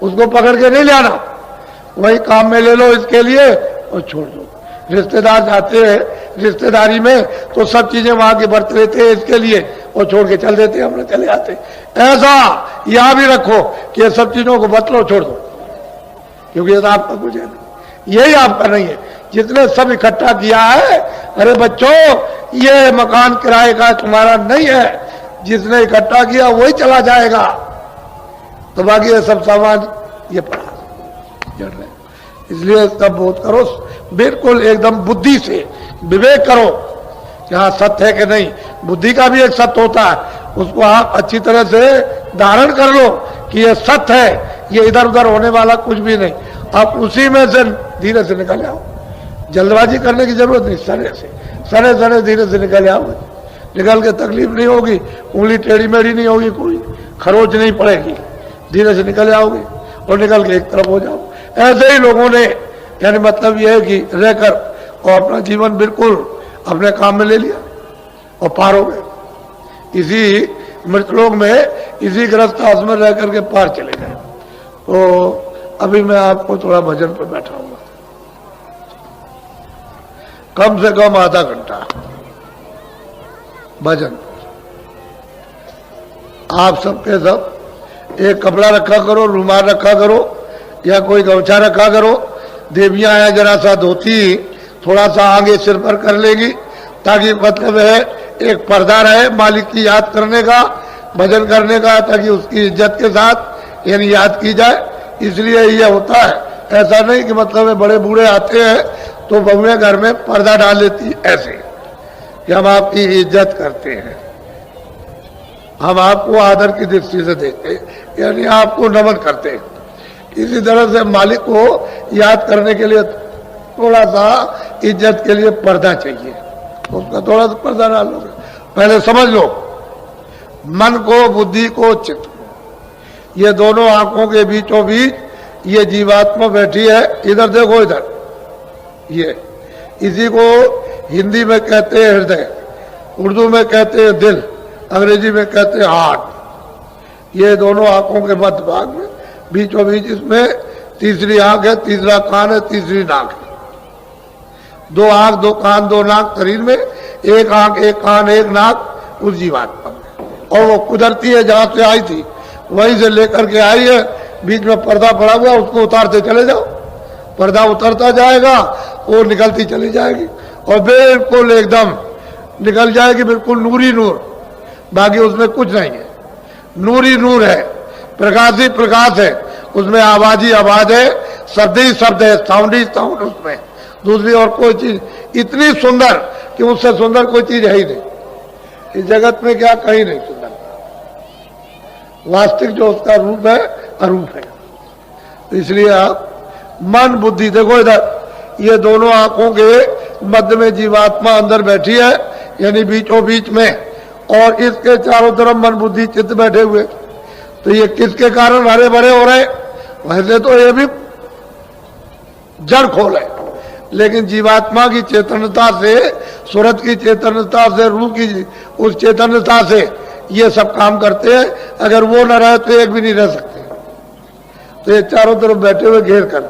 उसको पकड़ के नहीं ले आना, वही काम में ले लो इसके लिए और छोड़ दो। रिश्तेदार जाते हैं रिश्तेदारी में तो सब चीजें वहां की बरत लेते हैं इसके लिए और छोड़ के चल देते हैं, अपने चले आते। ऐसा यहां भी रखो कि ये सब चीजों को बतलो छोड़ दो, क्योंकि ये तो आपका कुछ है नहीं, यही आपका नहीं है। जितने सब इकट्ठा किया है, अरे बच्चों ये मकान किराए का तुम्हारा नहीं है, जिसने इकट्ठा किया वही चला जाएगा, तो बाकी ये सब सामान ये पड़ा जड़ रहे। इसलिए सब बोध करो बिल्कुल एकदम बुद्धि से, विवेक करो कि हाँ सत्य है कि नहीं। बुद्धि का भी एक सत्य होता है, उसको आप अच्छी तरह से धारण कर लो कि ये सत्य है, ये इधर उधर होने वाला कुछ भी नहीं। आप उसी में से धीरे से निकल आओ, जल्दबाजी करने की जरूरत नहीं, सरे सरे धीरे से निकल आओ, निकल के तकलीफ नहीं होगी, उंगली टेढ़ी मेढ़ी नहीं होगी, कोई खरोच नहीं पड़ेगी, धीरे से निकल आओगे और निकल के एक तरफ हो जाओ। ऐसे ही लोगों ने, यानी मतलब यह है कि रहकर और अपना जीवन बिल्कुल अपने काम में ले लिया और पार हो गए। इसी मृतलोक में इसी गृहस्थाश्रम में रह करके पार चले गए। तो अभी मैं आपको थोड़ा भजन पर बैठाऊंगा, कम से कम आधा घंटा भजन। आप सबके सब एक कपड़ा रखा करो, रुमाल रखा करो या कोई गमछा रखा करो। देवियां हैं जरा सा धोती थोड़ा सा आगे सिर पर कर लेगी, ताकि मतलब है एक पर्दा रहे मालिक की याद करने का, भजन करने का, ताकि उसकी इज्जत के साथ यानी याद की जाए। इसलिए यह होता है, ऐसा नहीं कि मतलब है बड़े बूढ़े आते हैं तो बहुएं घर में पर्दा डाल लेती, ऐसे कि हम आपकी इज्जत करते हैं, हम आपको आदर की दृष्टि से देखते हैं, यानी आपको नमन करते हैं। इसी तरह से मालिक को याद करने के लिए थोड़ा सा इज्जत के लिए पर्दा चाहिए, उसका थोड़ा सा पर्दा डाल लो। पहले समझ लो, मन को, बुद्धि को, चित्त को, ये दोनों आंखों के बीचों बीच ये जीवात्मा बैठी है। इधर देखो, इधर ये, इसी को हिंदी में कहते हैं हृदय, उर्दू में कहते हैं दिल, अंग्रेजी में कहते हैं हार्ट। ये दोनों आंखों के मध्य भाग में बीचों बीच इसमें तीसरी आंख है, तीसरा कान है, तीसरी नाक है। दो आंख, दो कान, दो नाक शरीर में, एक आंख, एक कान, एक नाक उस जीवात्मा में। और वो कुदरती है, जहां से आई थी वहीं से लेकर के आई है। बीच में पर्दा पड़ा हुआ, उसको उतारते चले जाओ, पर्दा उतरता जाएगा, वो निकलती चली जाएगी और बिल्कुल एकदम निकल जाएगी, बिल्कुल नूरी नूर, बाकी उसमें कुछ नहीं है, नूरी नूर है, प्रकाश ही प्रकाश है, उसमें आवाज ही आवाज है, शब्द ही शब्द है, साउंड ही साउंड उसमें, दूसरी और कोई चीज इतनी सुंदर कि उससे सुंदर कोई चीज है ही नहीं इस जगत में, क्या कहीं नहीं सुंदर। वास्तविक जो उसका रूप है अरूप है। तो इसलिए आप मन बुद्धि देखो, इधर ये दोनों आंखों के मध्य में जीवात्मा अंदर बैठी है, यानी बीचों बीच में, और इसके चारों तरफ मन बुद्धि चित्त बैठे हुए। तो ये किसके कारण हरे भरे हो रहे? वैसे तो ये भी जड़ खोल है, लेकिन जीवात्मा की चेतनता से, सूरत की चेतनता से, रूह की उस चेतनता से ये सब काम करते हैं। अगर वो न रहे तो एक भी नहीं रह सकते। तो ये चारों तरफ बैठे हुए घेर कर,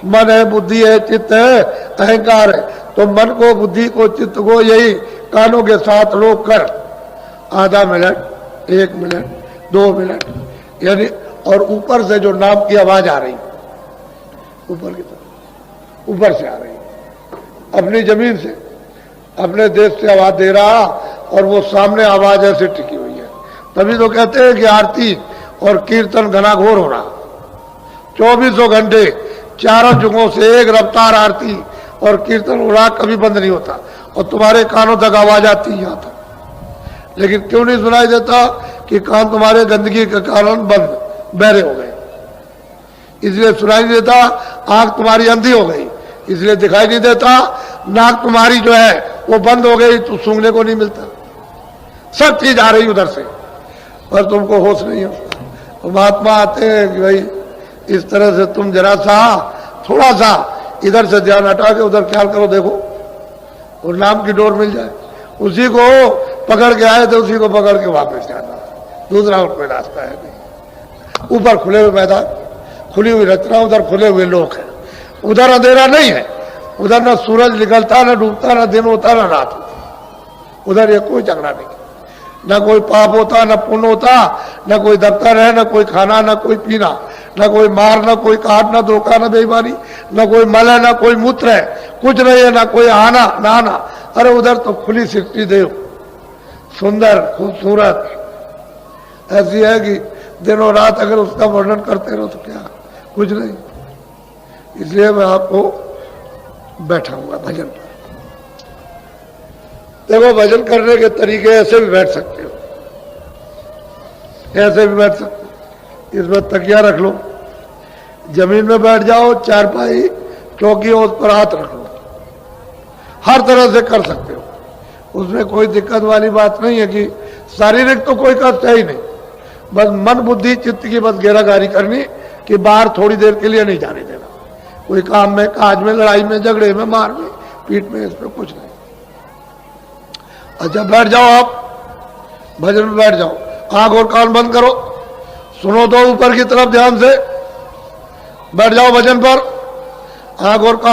मन है, बुद्धि है, चित्त है, अहंकार है। तो मन को, बुद्धि को, चित्त को यही कानों के साथ रोक कर आधा मिनट, 1 मिनट, 2 मिनट, यानी और ऊपर से जो नाम की आवाज आ रही, ऊपर की तरफ, ऊपर से आ रही, अपनी जमीन से, अपने देश से आवाज दे रहा, और वो सामने आवाज ऐसे टिकी हुई है। तभी तो कहते हैं कि आरती और कीर्तन घनाघोर हो रहा, 24 घंटे चारों जुगों से एक रफ्तार आरती और कीर्तन हो रहा, कभी बंद नहीं होता, और तुम्हारे कानों तक आवाज आती है यहाँ तक। लेकिन क्यों नहीं सुनाई देता? कि कान तुम्हारे गंदगी के कारण बंद, बहरे हो गए, इसलिए सुनाई नहीं देता। आंख तुम्हारी अंधी हो गई, इसलिए दिखाई नहीं देता। नाक तुम्हारी जो है वो बंद हो गई, तो सूंघने को नहीं मिलता। सब चीज आ रही उधर से, पर तुमको होश नहीं होता। तो महात्मा आते हैं कि भाई इस तरह से तुम जरा सा, थोड़ा सा इधर से ध्यान हटा के उधर ख्याल करो, देखो और नाम की डोर मिल जाए। उसी को पकड़ के आए थे, उसी को पकड़ के वापस जाना, दूसरा और कोई रास्ता है नहीं। ऊपर खुले हुए मैदान, खुली हुई रचना, उधर खुले हुए लोग हैं। उधर अंधेरा नहीं है, उधर ना सूरज निकलता, ना डूबता, ना दिन होता, ना रात होती। उधर ये कोई झगड़ा नहीं, ना कोई पाप होता, ना पुण्य होता, ना कोई दफ्तर है, ना कोई खाना, ना कोई पीना, ना कोई मार, ना कोई काट, ना धोखा, ना बेईमानी, ना कोई मल है, ना कोई मूत्र है, कुछ नहीं है, ना कोई आना ना आना। अरे उधर तो खुली सृष्टि देव, सुंदर खूबसूरत ऐसी है कि दिनों रात अगर उसका वर्णन करते रहो तो क्या, कुछ नहीं। इसलिए मैं आपको बैठाऊंगा भजन पर। देखो, भजन करने के तरीके ऐसे भी बैठ सकते हो, ऐसे भी बैठ सकते हो। इसमें तकिया रख लो, जमीन में बैठ जाओ, चारपाई चौकी हो, उस पर हाथ रख लो, हर तरह से कर सकते हो। उसमें कोई दिक्कत वाली बात नहीं है कि शारीरिक तो कोई कष्ट है ही नहीं, बस मन बुद्धि चित्त की बस घेरागारी करनी कि बाहर थोड़ी देर के लिए नहीं जाने देना, कोई काम में, काज में, लड़ाई में, झगड़े में, मार में, पीठ में, इसमें कुछ नहीं। अच्छा, बैठ जाओ, आप भजन में बैठ जाओ, आंख और कान बंद करो, सुनो तो ऊपर की तरफ ध्यान से, बैठ जाओ भजन पर, आंख और कान